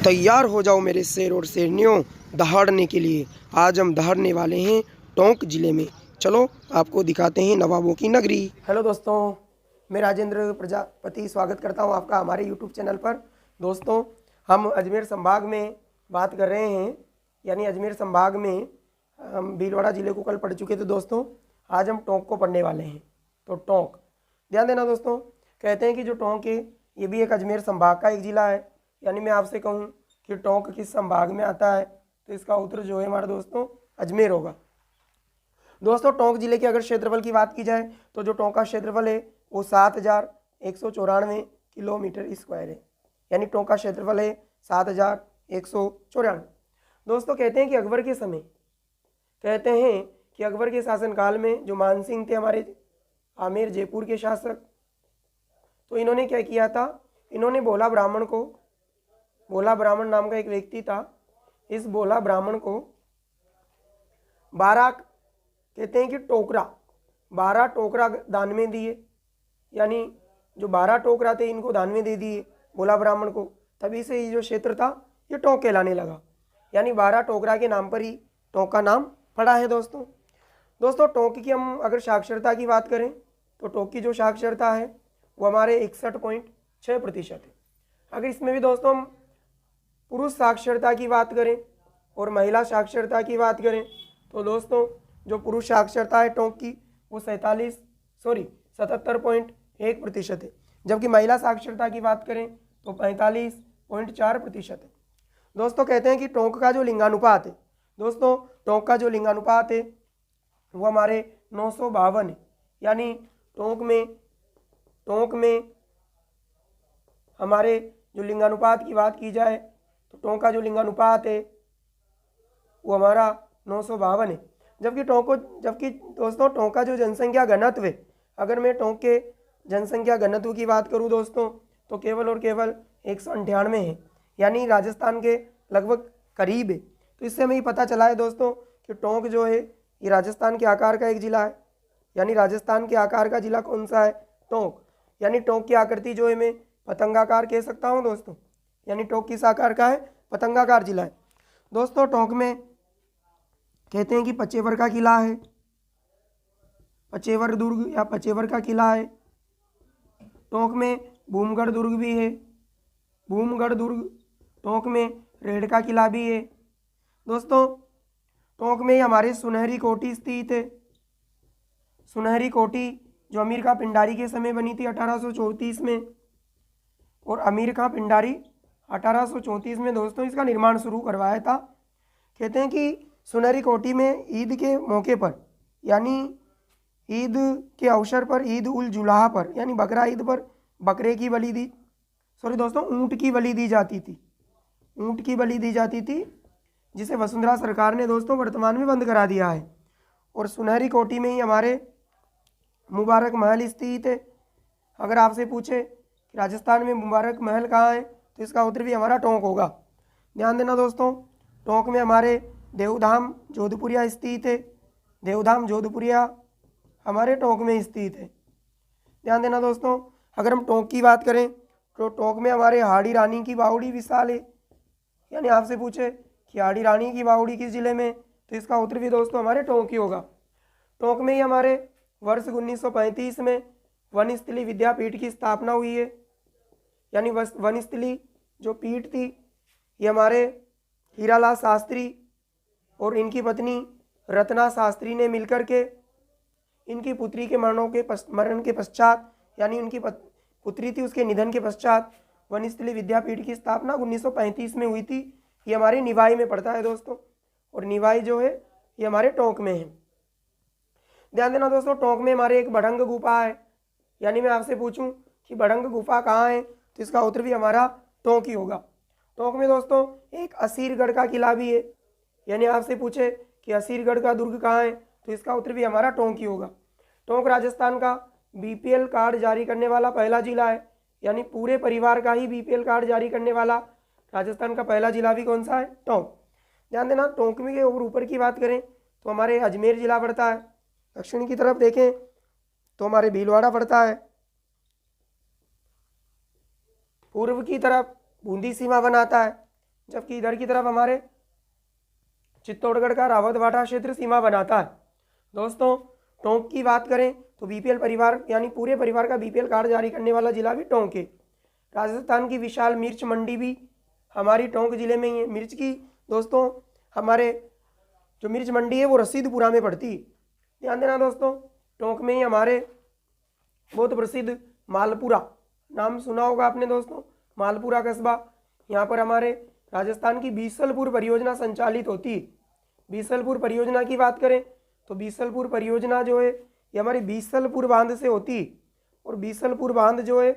तैयार हो जाओ मेरे शेर और शेरनियों दहाड़ने के लिए। आज हम दहाड़ने वाले हैं टोंक ज़िले में। चलो आपको दिखाते हैं नवाबों की नगरी। हेलो दोस्तों, मैं राजेंद्र प्रजापति स्वागत करता हूं आपका हमारे यूट्यूब चैनल पर। दोस्तों, हम अजमेर संभाग में बात कर रहे हैं, यानी अजमेर संभाग में हम भीलवाड़ा ज़िले को कल पढ़ चुके थे। दोस्तों, आज हम टोंक को पढ़ने वाले हैं। तो टोंक ध्यान देना दोस्तों, कहते हैं कि जो टोंक है ये भी एक अजमेर संभाग का एक ज़िला है। यानी मैं आपसे कहूँ कि टोंक किस संभाग में आता है तो इसका उत्तर जो है हमारे दोस्तों अजमेर होगा। दोस्तों, टोंक जिले के अगर क्षेत्रफल की बात की जाए तो जो टोंक का क्षेत्रफल है वो 7,194 किलोमीटर स्क्वायर है। यानी टोंक का क्षेत्रफल है 7,194। दोस्तों, कहते हैं कि अकबर के शासनकाल में जो मानसिंह थे हमारे आमेर जयपुर के शासक, तो इन्होंने क्या किया था, इन्होंने भोला ब्राह्मण नाम का एक व्यक्ति था। इस भोला ब्राह्मण को 12 कहते हैं कि 12 टोकरा दान में दिए। यानी जो 12 टोकरा थे इनको दान में दे दिए भोला ब्राह्मण को। तभी से ये जो क्षेत्र था ये टोंक कहलाने लगा। यानी 12 टोकरा के नाम पर ही टोंक का नाम पड़ा है। दोस्तों, टोंक की हम अगर साक्षरता की बात करें तो टोंक की जो साक्षरता है वो हमारे 61.6% है। अगर इसमें भी दोस्तों हम पुरुष साक्षरता की बात करें और महिला साक्षरता की बात करें तो दोस्तों जो पुरुष साक्षरता है टोंक की वो 77.1% है, जबकि महिला साक्षरता की बात करें तो 45.4% है। दोस्तों, कहते हैं कि टोंक का जो लिंगानुपात है, दोस्तों टोंक का जो लिंगानुपात है वो हमारे 952 है। यानी टोंक में हमारे जो लिंगानुपात की बात की जाए तो टोंक का जो लिंगानुपात है वो हमारा 952 है। जबकि दोस्तों टोंक का जो जनसंख्या घनत्व है, अगर मैं टोंक के जनसंख्या घनत्व की बात करूं दोस्तों तो केवल और केवल 198 है। यानी राजस्थान के लगभग करीब है। तो इससे हमें पता चला है दोस्तों कि टोंक जो है ये राजस्थान के आकार का एक ज़िला है। यानी राजस्थान के आकार का ज़िला कौन सा है? टोंक। यानी टोंक की आकृति जो है मैं पतंगाकार कह सकता हूँ दोस्तों। यानी टोंक किस आकार का है? पतंगाकार जिला है। दोस्तों, टोंक में कहते हैं कि पचेवर का किला है, पचेवर दुर्ग या पचेवर का किला है। टोंक में भूमगढ़ दुर्ग भी है, भूमगढ़ दुर्ग। टोंक में रेड़ का किला भी है। दोस्तों, टोंक में हमारे सुनहरी कोठी स्थित है। सुनहरी कोठी जो अमीर खां पिंडारी के समय बनी थी 1834 में, और अमीर खां पिंडारी 1834 में दोस्तों इसका निर्माण शुरू करवाया था। कहते हैं कि सुनहरी कोठी में ईद के मौके पर, यानी ईद के अवसर पर, ईद उल जुल्हा पर, यानी बकरा ईद पर ऊँट की बलि दी जाती थी। ऊँट की बलि दी जाती थी जिसे वसुंधरा सरकार ने दोस्तों वर्तमान में बंद करा दिया है। और सुनहरी कोठी में ही हमारे मुबारक महल स्थित है। अगर आपसे पूछे कि राजस्थान में मुबारक महल कहाँ है तो इसका उत्तर भी हमारा टोंक होगा। ध्यान देना दोस्तों, टोंक में हमारे देवधाम जोधपुरिया स्थित है। देवधाम जोधपुरिया हमारे टोंक में स्थित है। ध्यान देना दोस्तों, अगर हम टोंक की बात करें तो टोंक में हमारे हाड़ी रानी की बावड़ी विशाल है। यानी आपसे पूछे कि हाड़ी रानी की बावड़ी किस जिले में तो इसका उत्तर भी दोस्तों हमारे टोंक ही होगा। टोंक में ही हमारे वर्ष 1935 में वनस्थली विद्यापीठ की स्थापना हुई है। यानी वनस्थली जो पीठ थी ये हमारे हीरालाल शास्त्री और इनकी पत्नी रत्ना शास्त्री ने मिलकर के इनकी पुत्री के मरण के पश्चात, यानी उनकी पुत्री थी उसके निधन के पश्चात वनस्थली विद्यापीठ की स्थापना 1935 में हुई थी। ये हमारे निवाई में पड़ता है दोस्तों, और निवाई जो है ये हमारे टोंक में है। ध्यान देना दोस्तों, टोंक में हमारे एक बड़ंग गुफा है। यानी मैं आपसे पूछूं कि बड़ंग गुफा कहाँ है तो इसका उत्तर भी हमारा टोंक ही होगा। टोंक में दोस्तों एक असीरगढ़ का किला भी है। यानी आपसे पूछे कि असीरगढ़ का दुर्ग कहाँ है तो इसका उत्तर भी हमारा टोंक ही होगा। टोंक राजस्थान का बीपीएल कार्ड जारी करने वाला पहला जिला है। यानी पूरे परिवार का ही बीपीएल कार्ड जारी करने वाला राजस्थान का पहला जिला भी कौन सा है? टोंक। ध्यान देना, टोंक में के ऊपर की बात करें तो हमारे अजमेर जिला पड़ता है। दक्षिण की तरफ देखें तो हमारे भीलवाड़ा पड़ता है। पूर्व की तरफ बूंदी सीमा बनाता है। जबकि इधर की तरफ हमारे चित्तौड़गढ़ का रावतभाटा क्षेत्र सीमा बनाता है। दोस्तों टोंक की बात करें तो बीपीएल परिवार यानी पूरे परिवार का बीपीएल कार्ड जारी करने वाला जिला भी टोंक है। राजस्थान की विशाल मिर्च मंडी भी हमारी टोंक जिले में ही है। मिर्च की दोस्तों हमारे जो मिर्च मंडी है वो रसीदपुरा में पड़ती है। ध्यान देना दोस्तों, टोंक में ही हमारे बहुत प्रसिद्ध मालपुरा, नाम सुना होगा आपने दोस्तों, मालपुरा कस्बा, यहाँ पर हमारे राजस्थान की बीसलपुर परियोजना संचालित होती है। बीसलपुर परियोजना की बात करें तो बीसलपुर परियोजना जो है ये हमारी बीसलपुर बांध से होती है, और बीसलपुर बांध जो है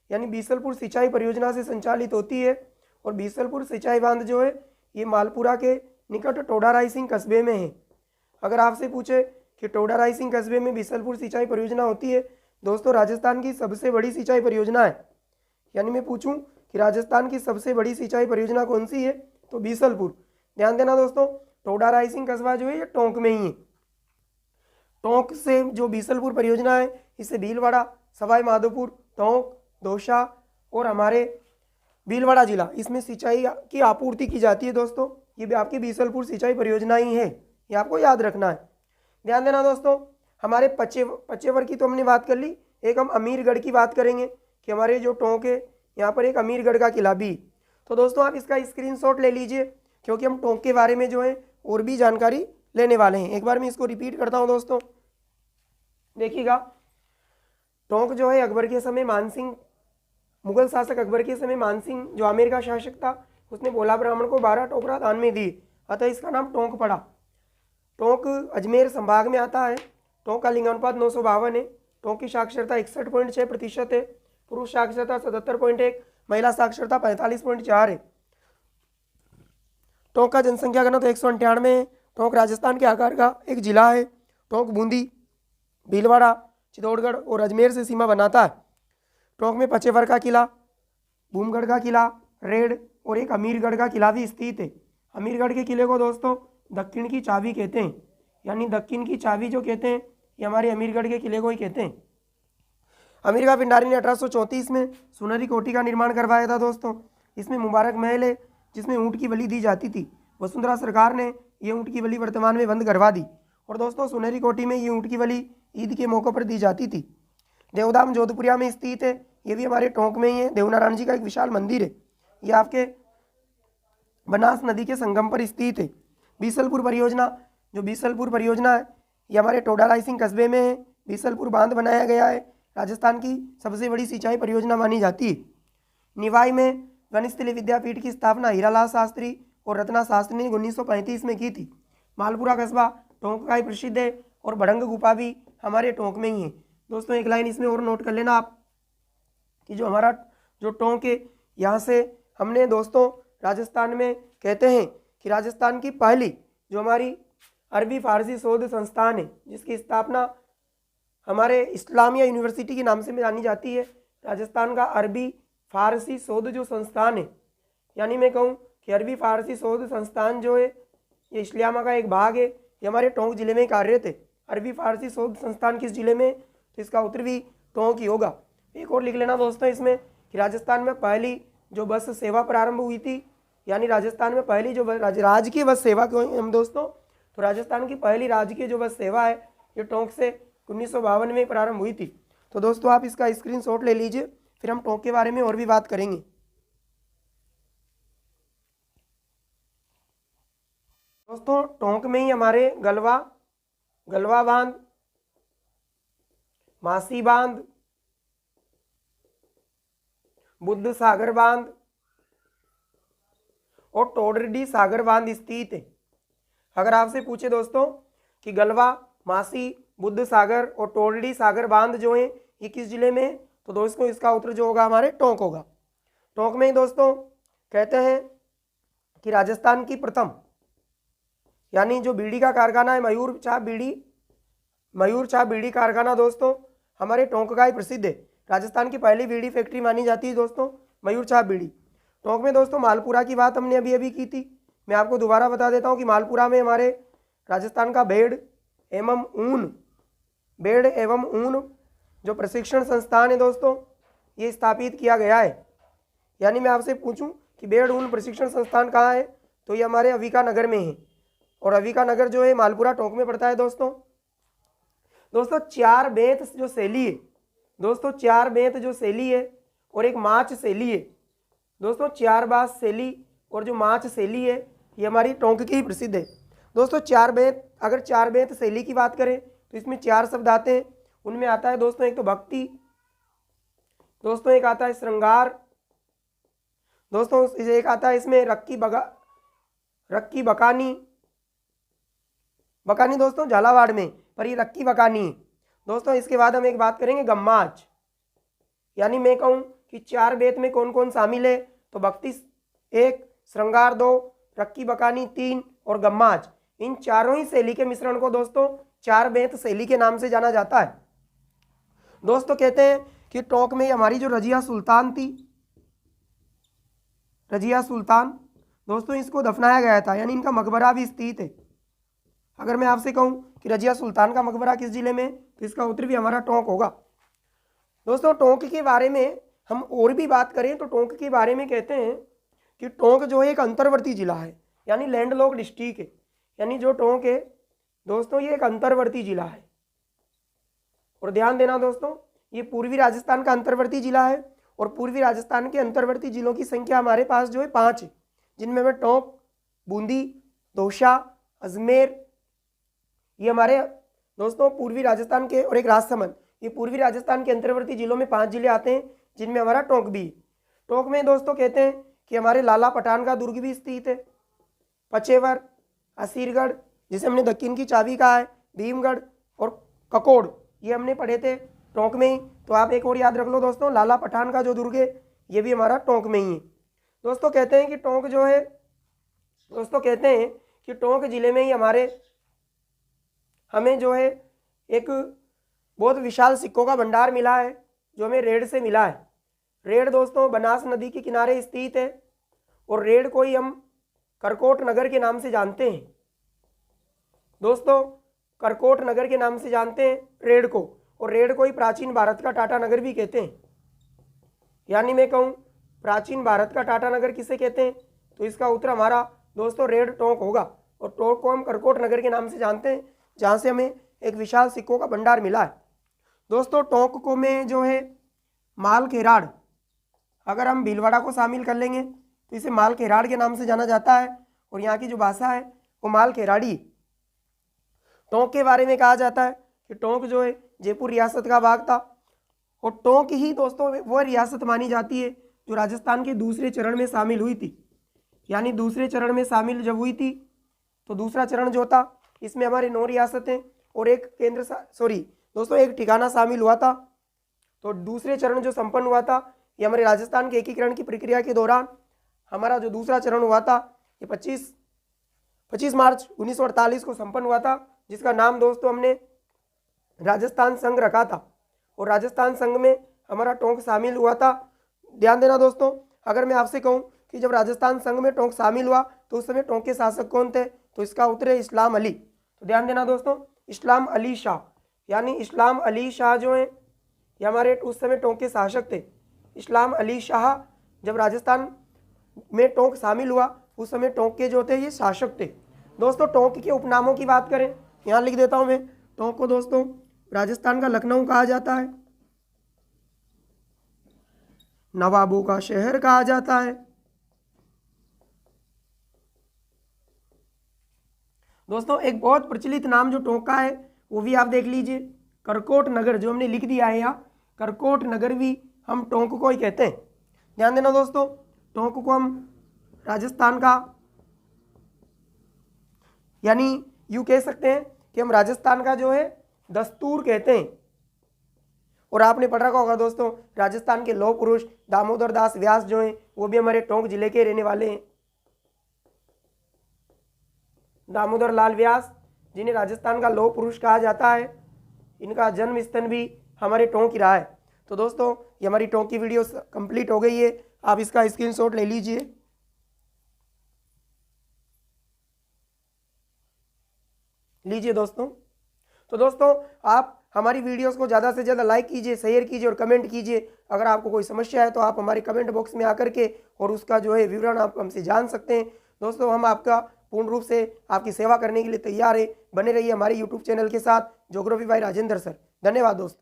यानी बीसलपुर सिंचाई परियोजना से संचालित होती है। और बीसलपुर सिंचाई बांध जो है ये मालपुरा के निकट टोडा रायसिंह कस्बे में है। अगर आपसे पूछे कि टोडा रायसिंह कस्बे में बीसलपुर सिंचाई परियोजना होती है, दोस्तों राजस्थान की सबसे बड़ी सिंचाई परियोजना है। यानी मैं पूछूं कि राजस्थान की सबसे बड़ी सिंचाई परियोजना कौन सी है, तो बीसलपुर। ध्यान देना दोस्तों, टोडा रायसिंह कस्बा जो है ये टोंक में ही है। टोंक से जो बीसलपुर परियोजना है इससे भीलवाड़ा, सवाई माधोपुर, टोंक, दौसा और हमारे भीलवाड़ा जिला, इसमें सिंचाई की आपूर्ति की जाती है। दोस्तों ये भी आपकी बीसलपुर सिंचाई परियोजना ही है, ये आपको याद रखना है। ध्यान देना दोस्तों, हमारे पचेवर की तो हमने बात कर ली, एक हम अमीरगढ़ की बात करेंगे कि हमारे जो टोंक है यहाँ पर एक अमीरगढ़ का किला भी। तो दोस्तों आप इसका स्क्रीनशॉट ले लीजिए, क्योंकि हम टोंक के बारे में जो है और भी जानकारी लेने वाले हैं। एक बार मैं इसको रिपीट करता हूँ दोस्तों, देखिएगा। टोंक जो है अकबर के समय मानसिंह, मुगल शासक अकबर के समय मानसिंह जो आमेर का शासक था, उसने भोला ब्राह्मण को 12 टोकरा दान में दी, अतः इसका नाम टोंक पड़ा। टोंक अजमेर संभाग में आता है। टोंक का लिंगानुपात 952 है। टोंक की साक्षरता 61.6% है। पुरुष साक्षरता 77.1, महिला साक्षरता 45.4 है। टोंक का जनसंख्या घनत्व 198 है। टोंक राजस्थान के आकार का एक जिला है। टोंक बूंदी, भीलवाड़ा, चित्तौड़गढ़ और अजमेर से सीमा बनाता है। टोंक में पचेवर का किला, भूमगढ़ का किला, रेड और एक अमीरगढ़ का किला भी स्थित है। अमीरगढ़ के किले को दोस्तों दक्षिण की चाबी कहते हैं, यानी दक्षिण की चाबी जो कहते हैं ये हमारे अमीरगढ़ के किले को ही कहते हैं। अमीर का पिंडारी ने 1834 में सुनहरी कोठी का निर्माण करवाया था दोस्तों। इसमें मुबारक महल है जिसमें ऊँट की बलि दी जाती थी। वसुंधरा सरकार ने ये ऊँट की बलि वर्तमान में बंद करवा दी। और दोस्तों सुनहरी कोठी में ये ऊँट की बलि ईद के मौके पर दी जाती थी। देवधाम जोधपुरिया में स्थित है, ये भी हमारे टोंक में ही है। देवनारायण जी का एक विशाल मंदिर है, ये आपके बनास नदी के संगम पर स्थित है। बीसलपुर परियोजना, जो बीसलपुर परियोजना है ये हमारे टोडा रायसिंह कस्बे में है। बीसलपुर बांध बनाया गया है, राजस्थान की सबसे बड़ी सिंचाई परियोजना मानी जाती है। निवाई में गणितस्थली विद्यापीठ की स्थापना हीरालाल शास्त्री और रत्ना शास्त्री ने 1935 में की थी। मालपुरा कस्बा टोंक का ही प्रसिद्ध है और भड़ंग गुफा भी हमारे टोंक में ही है। दोस्तों एक लाइन इसमें और नोट कर लेना आप कि जो हमारा जो टोंक है यहाँ से हमने दोस्तों राजस्थान में कहते हैं कि राजस्थान की पहली जो हमारी अरबी फारसी शोध संस्थान है, जिसकी स्थापना हमारे इस्लामिया यूनिवर्सिटी के नाम से जानी जाती है। राजस्थान का अरबी फारसी शोध जो संस्थान है, यानी मैं कहूँ कि अरबी फारसी शोध संस्थान जो है ये इस्लामा का एक भाग है, ये हमारे टोंक जिले में कार्यरत है। अरबी फारसी शोध संस्थान किस जिले में, तो इसका उत्तर भी टोंक ही होगा। एक और लिख लेना दोस्तों इसमें कि राजस्थान में पहली जो बस सेवा प्रारंभ हुई थी, यानी राजस्थान में पहली जो राजकीय बस सेवा क्यों हम दोस्तों, तो राजस्थान की पहली राजकीय जो बस सेवा है ये टोंक से 1952 में प्रारंभ हुई थी। तो दोस्तों आप इसका स्क्रीनशॉट ले लीजिए, फिर हम टोंक के बारे में और भी बात करेंगे। दोस्तों टोंक में ही हमारे गलवा बांध, मासी बांध, बुद्ध सागर बांध और टोडरडी सागर बांध स्थित है। अगर आपसे पूछे दोस्तों कि गलवा, मासी, बुद्ध सागर और टोडरडी सागर बांध जो है ये किस जिले में है, तो दोस्तों इसका उत्तर जो होगा हमारे टोंक होगा। टोंक में ही दोस्तों कहते हैं कि राजस्थान की प्रथम यानी जो बीड़ी का कारखाना है मयूर छाप बीड़ी कारखाना दोस्तों हमारे टोंक का ही प्रसिद्ध है। राजस्थान की पहली बीड़ी फैक्ट्री मानी जाती है दोस्तों मयूर छाप बीड़ी। टोंक में दोस्तों मालपुरा की बात हमने अभी की थी, मैं आपको दोबारा बता देता हूँ कि मालपुरा में हमारे राजस्थान का बेड़ एवं ऊन जो प्रशिक्षण संस्थान है दोस्तों ये स्थापित किया गया है। यानी मैं आपसे पूछूं कि भेड़ ऊन प्रशिक्षण संस्थान कहाँ है, तो ये हमारे अविका नगर में है। और अविका नगर जो है मालपुरा टोंक में पड़ता है दोस्तों। दोस्तों चार बेंत जो शैली है दोस्तों, चार बेंत जो शैली है और एक माच शैली है दोस्तों, चार बास शैली और जो माच शैली है ये हमारी टोंक की ही प्रसिद्ध है दोस्तों। चार बेंत, अगर चार बेंत शैली की बात करें तो इसमें चार शब्द आते हैं। उनमें आता है दोस्तों एक तो भक्ति दोस्तों, एक आता है श्रृंगार दोस्तों, एक आता है इसमें रक्की बकानी दोस्तों झालावाड़ में, पर ये रक्की बकानी है दोस्तों। इसके बाद हम एक बात करेंगे गम्माज, यानी मैं कहूँ कि चार बेत में कौन कौन शामिल है, तो भक्ति 1, श्रृंगार 2, रक्की बकानी 3 और गम्माज। इन चारों ही शैली के मिश्रण को दोस्तों चार बेत शैली के नाम से जाना जाता है दोस्तों। कहते हैं कि टोंक में हमारी जो रजिया सुल्तान थी, रजिया सुल्तान दोस्तों, इसको दफनाया गया था, यानी इनका मकबरा भी स्थित है। अगर मैं आपसे कहूं कि रजिया सुल्तान का मकबरा किस जिले में, तो इसका उत्तर भी हमारा टोंक होगा दोस्तों। टोंक के बारे में हम और भी बात करें तो टोंक के बारे में कहते हैं कि टोंक जो है एक अंतर्वर्ती जिला है, यानी लैंडलॉक डिस्ट्रिक्ट है। यानी जो टोंक है दोस्तों ये एक अंतर्वर्ती जिला है। और ध्यान देना दोस्तों, ये पूर्वी राजस्थान का अंतर्वर्ती जिला है और पूर्वी राजस्थान के अंतर्वर्ती जिलों की संख्या हमारे पास जो है 5 है, जिनमें हमें टोंक, बूंदी, दौसा, अजमेर, ये हमारे दोस्तों पूर्वी राजस्थान के, और एक राजसमंद, ये पूर्वी राजस्थान के अंतर्वर्ती जिलों में 5 जिले आते हैं, जिनमें हमारा टोंक भी है। टोंक में दोस्तों कहते हैं कि हमारे लाला पठान का दुर्ग भी स्थित है, पचेवर, असीरगढ़ जिसे हमने दक्षिण की चाबी कहा है, भीमगढ़ और ककोड़, ये हमने पढ़े थे टोंक में ही। तो आप एक और याद रख लो दोस्तों, लाला पठान का जो दुर्ग है ये भी हमारा टोंक में ही है दोस्तों। कहते हैं कि टोंक जो है दोस्तों, कहते हैं कि टोंक जिले में ही हमें जो है एक बहुत विशाल सिक्कों का भंडार मिला है, जो हमें रेड से मिला है। रेड दोस्तों बनास नदी के किनारे स्थित है और रेड को ही हम करकोट नगर के नाम से जानते हैं दोस्तों, करकोट नगर के नाम से जानते हैं रेड को, और रेड को ही प्राचीन भारत का टाटा नगर भी कहते हैं। यानी मैं कहूँ प्राचीन भारत का टाटा नगर किसे कहते हैं, तो इसका उत्तर हमारा दोस्तों रेड टोंक होगा। और टोंक को हम करकोट नगर के नाम से जानते हैं, जहाँ से हमें एक विशाल सिक्कों का भंडार मिला है दोस्तों। टोंक को में जो है माल खेराड़, अगर हम भीलवाड़ा को शामिल कर लेंगे तो इसे माल खेराड़ के नाम से जाना जाता है, और यहाँ की जो भाषा है वो माल खेराड़ी। टोंक के बारे में कहा जाता है कि टोंक जो है जयपुर रियासत का भाग था, और टोंक ही दोस्तों वो रियासत मानी जाती है जो राजस्थान के दूसरे चरण में शामिल हुई थी। यानी दूसरे चरण में शामिल जब हुई थी तो दूसरा चरण जो था इसमें हमारे 9 रियासतें और एक दोस्तों एक ठिकाना शामिल हुआ था। तो दूसरे चरण जो संपन्न हुआ था ये हमारे राजस्थान के एकीकरण की प्रक्रिया के दौरान हमारा जो दूसरा चरण हुआ था ये 25 मार्च 1948 को संपन्न हुआ था, जिसका नाम दोस्तों हमने राजस्थान संघ रखा था, और राजस्थान संघ में हमारा टोंक शामिल हुआ था। ध्यान देना दोस्तों, अगर मैं आपसे कहूं कि जब राजस्थान संघ में टोंक शामिल हुआ तो उस समय टोंक के शासक कौन थे, तो इसका उत्तर है इस्लाम अली। तो ध्यान देना दोस्तों, इस्लाम अली शाह, यानी इस्लाम अली शाह जो है ये हमारे उस समय टोंक के शासक थे। इस्लाम अली शाह जब राजस्थान में टोंक शामिल हुआ उस समय टोंक के जो थे ये शासक थे दोस्तों। टोंक के उपनामों की बात करें, यहाँ लिख देता हूँ मैं, टोंक को दोस्तों राजस्थान का लखनऊ कहा जाता है, नवाबों का शहर कहा जाता है दोस्तों। एक बहुत प्रचलित नाम जो टोंक का है वो भी आप देख लीजिए, करकोट नगर, जो हमने लिख दिया है यहाँ, करकोट नगर भी हम टोंक को ही कहते हैं। ध्यान देना दोस्तों, टोंक को हम राजस्थान का, यानी यूँ कह सकते हैं कि हम राजस्थान का जो है दस्तूर कहते हैं। और आपने पढ़ रखा होगा दोस्तों, राजस्थान के लौह पुरुष दामोदर दास व्यास जो हैं वो भी हमारे टोंक जिले के रहने वाले हैं। दामोदर लाल व्यास, जिन्हें राजस्थान का लौह पुरुष कहा जाता है, इनका जन्म स्थल भी हमारे टोंक ही रहा है। तो दोस्तों ये हमारी टोंक की वीडियो कंप्लीट हो गई है, आप इसका स्क्रीनशॉट ले लीजिए दोस्तों। तो दोस्तों आप हमारी वीडियोस को ज़्यादा से ज़्यादा लाइक कीजिए, शेयर कीजिए और कमेंट कीजिए। अगर आपको कोई समस्या है तो आप हमारे कमेंट बॉक्स में आकर के और उसका जो है विवरण आप हमसे जान सकते हैं। दोस्तों, हम आपका पूर्ण रूप से आपकी सेवा करने के लिए तैयार है। बने रहिए हमारे यूट्यूब चैनल के साथ, ज्योग्राफी बाय राजेंद्र सर। धन्यवाद दोस्तों।